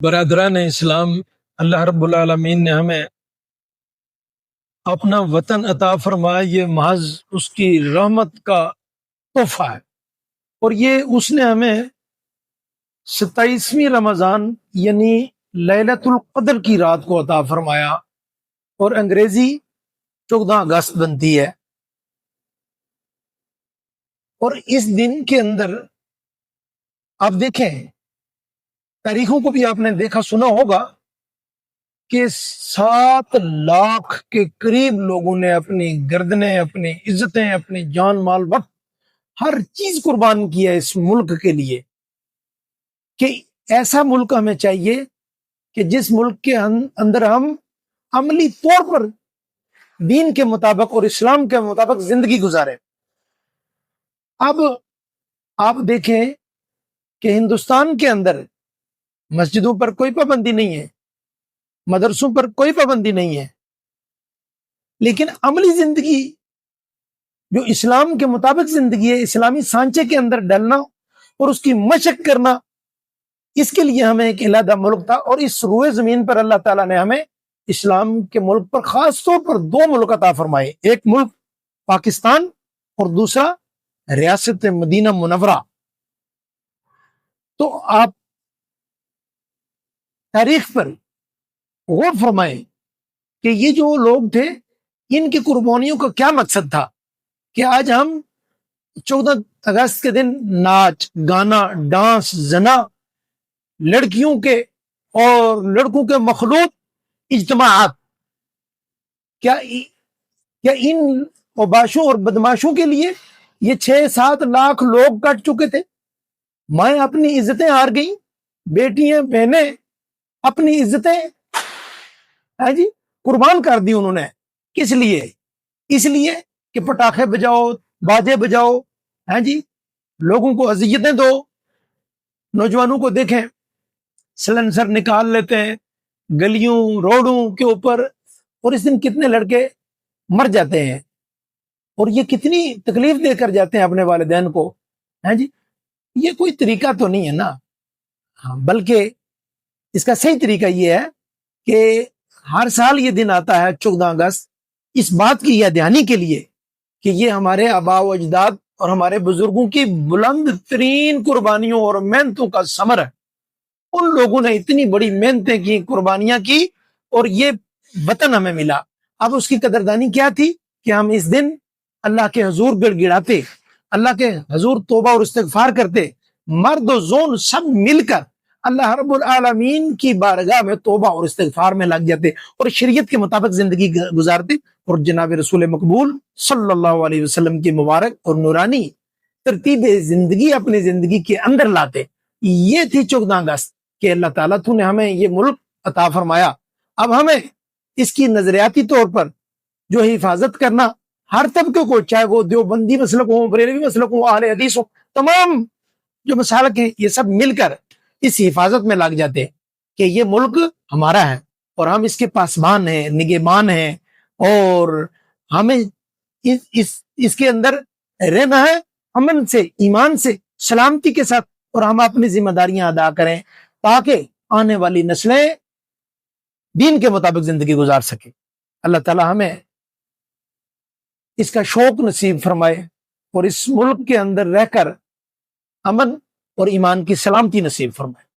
برادران اسلام، اللہ رب العالمین نے ہمیں اپنا وطن عطا فرمایا، یہ محض اس کی رحمت کا تحفہ ہے، اور یہ اس نے ہمیں 27ویں رمضان یعنی لیلۃ القدر کی رات کو عطا فرمایا، اور انگریزی 14 اگست بنتی ہے۔ اور اس دن کے اندر آپ دیکھیں، تاریخوں کو بھی آپ نے دیکھا سنا ہوگا کہ 7 لاکھ کے قریب لوگوں نے اپنی گردنیں، اپنی عزتیں، اپنی جان مال، وقت، ہر چیز قربان کی ہے اس ملک کے لیے، کہ ایسا ملک ہمیں چاہیے کہ جس ملک کے اندر ہم عملی طور پر دین کے مطابق اور اسلام کے مطابق زندگی گزارے۔ اب آپ دیکھیں کہ ہندوستان کے اندر مسجدوں پر کوئی پابندی نہیں ہے، مدرسوں پر کوئی پابندی نہیں ہے، لیکن عملی زندگی جو اسلام کے مطابق زندگی ہے، اسلامی سانچے کے اندر ڈلنا اور اس کی مشق کرنا، اس کے لیے ہمیں ایک علیحدہ ملک تھا، اور اس روئے زمین پر اللہ تعالیٰ نے ہمیں اسلام کے ملک پر خاص طور پر 2 ملک عطا فرمائے، ایک ملک پاکستان اور دوسرا ریاست مدینہ منورہ۔ تو آپ تاریخ پر غور فرمائیں کہ یہ جو لوگ تھے، ان کی قربانیوں کا کیا مقصد تھا کہ آج ہم 14 اگست کے دن ناچ گانا، ڈانس، زنا، لڑکیوں کے اور لڑکوں کے مخلوط اجتماعات، کیا ان اوباشوں اور بدماشوں کے لیے یہ 6-7 لاکھ لوگ کٹ چکے تھے؟ مائیں اپنی عزتیں ہار گئیں، بیٹیاں بہنیں اپنی عزتیں قربان کر دی انہوں نے۔ کس لیے؟ اس لیے کہ پٹاخے بجاؤ، باجے بجاؤ، لوگوں کو اذیتیں دو۔ نوجوانوں کو دیکھیں، سلنسر نکال لیتے ہیں گلیوں روڈوں کے اوپر، اور اس دن کتنے لڑکے مر جاتے ہیں، اور یہ کتنی تکلیف دے کر جاتے ہیں اپنے والدین کو۔ یہ کوئی طریقہ تو نہیں ہے نا، بلکہ اس کا صحیح طریقہ یہ ہے کہ ہر سال یہ دن آتا ہے 14 اگست، اس بات کی یاد دہانی کے لیے کہ یہ ہمارے آباء و اجداد اور ہمارے بزرگوں کی بلند ترین قربانیوں اور محنتوں کا ثمر ہے۔ ان لوگوں نے اتنی بڑی محنتیں کی، قربانیاں کی، اور یہ وطن ہمیں ملا۔ اب اس کی قدردانی کیا تھی کہ ہم اس دن اللہ کے حضور گڑ گڑاتے، اللہ کے حضور توبہ اور استغفار کرتے، مرد و زون سب مل کر اللہ رب العالمین کی بارگاہ میں توبہ اور استغفار میں لگ جاتے اور شریعت کے مطابق زندگی گزارتے، اور جناب رسول مقبول صلی اللہ علیہ وسلم کی مبارک اور نورانی ترتیب زندگی اپنی زندگی کے اندر لاتے۔ یہ تھی 14 اگست کہ اللہ تعالیٰ تو نے ہمیں یہ ملک عطا فرمایا۔ اب ہمیں اس کی نظریاتی طور پر جو حفاظت کرنا، ہر طبقے کو، چاہے وہ دیوبندی مسلک ہوں، بریلوی مسلک ہوں، اہل حدیث ہوں، تمام جو مسالک ہیں، یہ سب مل کر اس حفاظت میں لگ جاتے ہیں کہ یہ ملک ہمارا ہے، اور ہم اس کے پاسبان ہیں، نگہبان ہیں، اور ہمیں اس کے اندر رہنا ہے امن سے، ایمان سے، سلامتی کے ساتھ، اور ہم اپنی ذمہ داریاں ادا کریں تاکہ آنے والی نسلیں دین کے مطابق زندگی گزار سکیں۔ اللہ تعالی ہمیں اس کا شوق نصیب فرمائے، اور اس ملک کے اندر رہ کر امن اور ایمان کی سلامتی نصیب فرمائے۔